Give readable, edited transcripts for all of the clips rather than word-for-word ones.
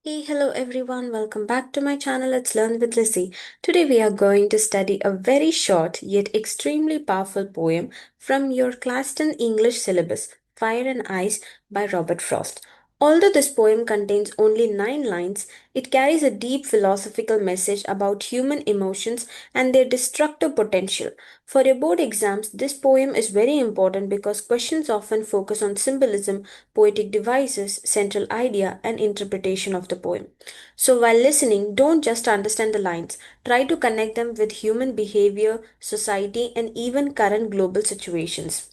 Hey, hello everyone, welcome back to my channel. Let's Learn with Lissy. Today we are going to study a very short yet extremely powerful poem from your Class 10 English syllabus, Fire and Ice by Robert Frost. Although this poem contains only 9 lines, it carries a deep philosophical message about human emotions and their destructive potential. For your board exams, this poem is very important because questions often focus on symbolism, poetic devices, central idea, and interpretation of the poem. So, while listening, don't just understand the lines, try to connect them with human behavior, society, and even current global situations.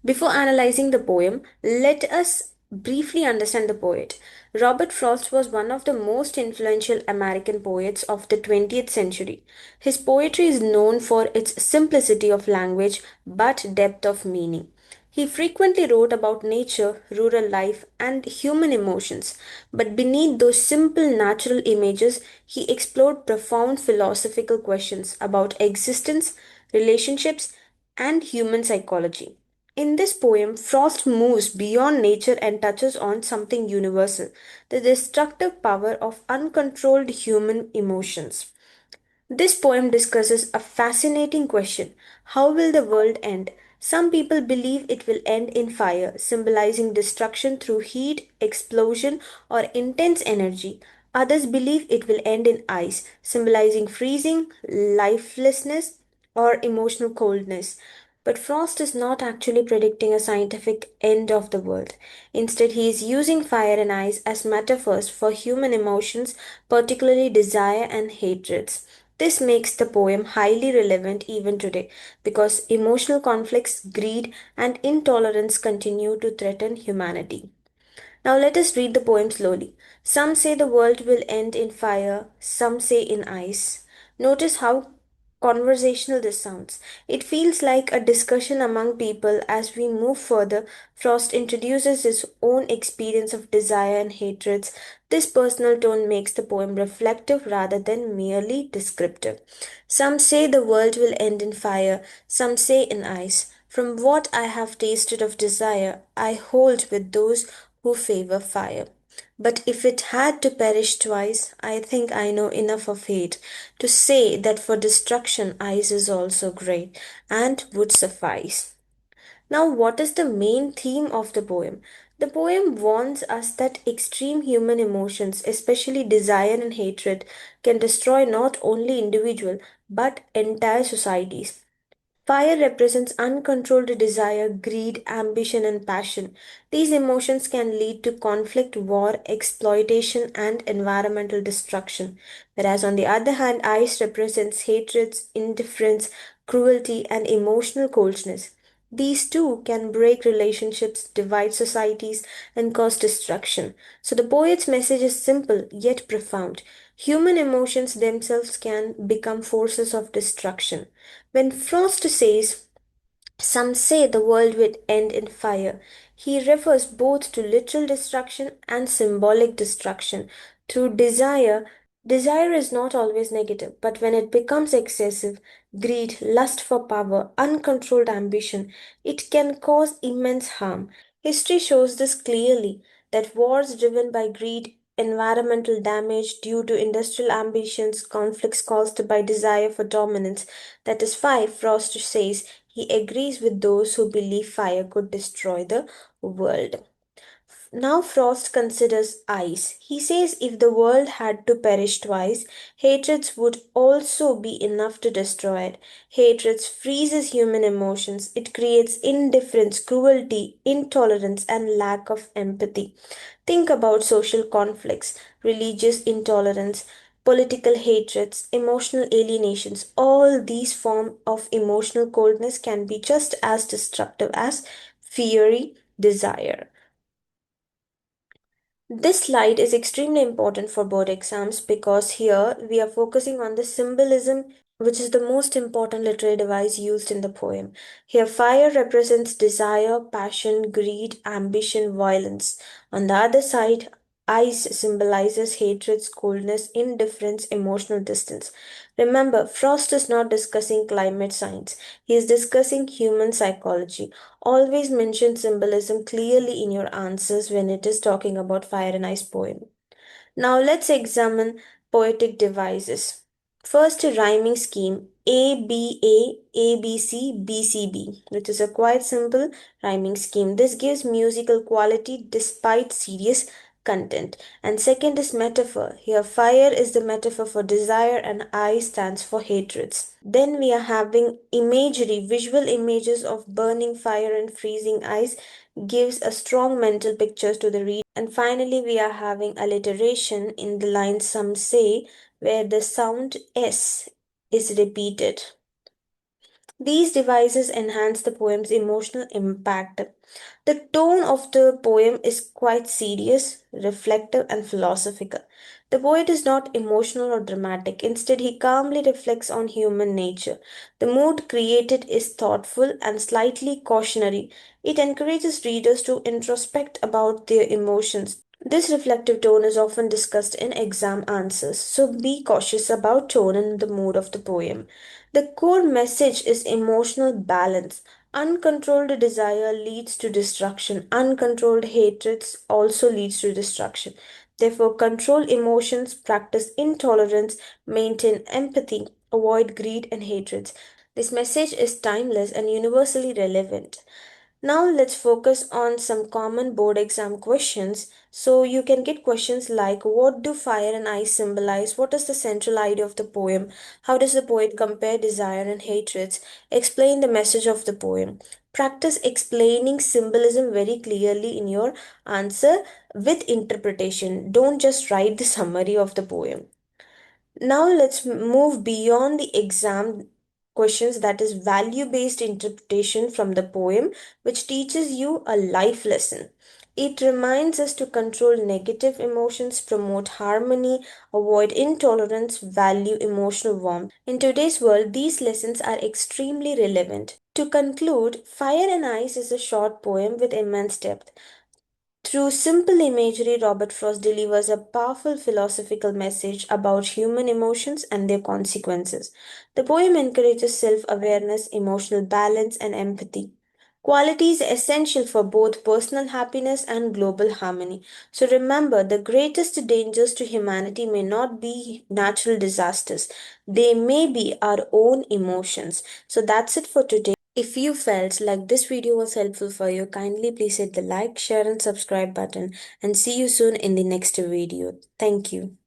Before analyzing the poem, let us briefly understand the poet. Robert Frost was one of the most influential American poets of the 20th century. His poetry is known for its simplicity of language but depth of meaning. He frequently wrote about nature, rural life, and human emotions, but beneath those simple natural images, he explored profound philosophical questions about existence, relationships, and human psychology. In this poem, Frost moves beyond nature and touches on something universal, the destructive power of uncontrolled human emotions. This poem discusses a fascinating question: how will the world end? Some people believe it will end in fire, symbolizing destruction through heat, explosion, or intense energy. Others believe it will end in ice, symbolizing freezing, lifelessness, or emotional coldness. But Frost is not actually predicting a scientific end of the world. Instead, he is using fire and ice as metaphors for human emotions, particularly desire and hatreds. This makes the poem highly relevant even today because emotional conflicts, greed, and intolerance continue to threaten humanity. Now let us read the poem slowly. Some say the world will end in fire, some say in ice. Notice how conversational this sounds. It feels like a discussion among people as we move further. Frost introduces his own experience of desire and hatreds. This personal tone makes the poem reflective rather than merely descriptive. Some say the world will end in fire, some say in ice. From what I have tasted of desire, I hold with those who favor fire. But if it had to perish twice, I think I know enough of hate to say that for destruction ice is also great and would suffice. Now, what is the main theme of the poem? The poem warns us that extreme human emotions, especially desire and hatred, can destroy not only individual but entire societies. Fire represents uncontrolled desire, greed, ambition, and passion. These emotions can lead to conflict, war, exploitation, and environmental destruction. Whereas, on the other hand, ice represents hatreds, indifference, cruelty, and emotional coldness. These too can break relationships, divide societies, and cause destruction. So, the poet's message is simple yet profound. Human emotions themselves can become forces of destruction. When Frost says, some say the world will end in fire, he refers both to literal destruction and symbolic destruction. Through desire, desire is not always negative, but when it becomes excessive, greed, lust for power, uncontrolled ambition, it can cause immense harm. History shows this clearly that wars driven by greed, environmental damage due to industrial ambitions, conflicts caused by desire for dominance. That is why Frost says he agrees with those who believe fire could destroy the world. Now Frost considers ice. He says if the world had to perish twice, hatreds would also be enough to destroy it. Hatreds freezes human emotions. It creates indifference, cruelty, intolerance, and lack of empathy. Think about social conflicts, religious intolerance, political hatreds, emotional alienations. All these forms of emotional coldness can be just as destructive as fiery desire. This slide is extremely important for board exams because here we are focusing on the symbolism, which is the most important literary device used in the poem. Here, fire represents desire, passion, greed, ambition, violence. On the other side, ice symbolizes hatred, coldness, indifference, emotional distance. Remember, Frost is not discussing climate science, he is discussing human psychology. Always mention symbolism clearly in your answers when it is talking about fire and ice poem. Now let's examine poetic devices. First, a rhyming scheme ABA, ABC, BCB, which is a quite simple rhyming scheme. This gives musical quality despite serious content. And second is metaphor. Here, fire is the metaphor for desire and I stands for hatreds. Then we are having imagery, visual images of burning fire and freezing ice gives a strong mental picture to the reader. And finally, we are having alliteration in the line some say, where the sound S is repeated. These devices enhance the poem's emotional impact. The tone of the poem is quite serious, reflective, and philosophical. The poet is not emotional or dramatic. Instead, he calmly reflects on human nature. The mood created is thoughtful and slightly cautionary. It encourages readers to introspect about their emotions. This reflective tone is often discussed in exam answers, so be cautious about tone and the mood of the poem. The core message is emotional balance. Uncontrolled desire leads to destruction. Uncontrolled hatreds also leads to destruction. Therefore, control emotions, practice intolerance, maintain empathy, avoid greed and hatreds. This message is timeless and universally relevant. Now let's focus on some common board exam questions. So you can get questions like what do fire and ice symbolize? What is the central idea of the poem? How does the poet compare desire and hatreds? Explain the message of the poem. Practice explaining symbolism very clearly in your answer with interpretation. Don't just write the summary of the poem. Now let's move beyond the exam questions, that is value based interpretation from the poem, which teaches you a life lesson. It reminds us to control negative emotions, promote harmony, avoid intolerance, value emotional warmth. In today's world, these lessons are extremely relevant. To conclude, Fire and Ice is a short poem with immense depth. Through simple imagery, Robert Frost delivers a powerful philosophical message about human emotions and their consequences. The poem encourages self awareness, emotional balance, and empathy. Qualities essential for both personal happiness and global harmony. So remember, the greatest dangers to humanity may not be natural disasters, they may be our own emotions. So that's it for today. If you felt like this video was helpful for you, kindly please hit the like, share, and subscribe button and see you soon in the next video. Thank you.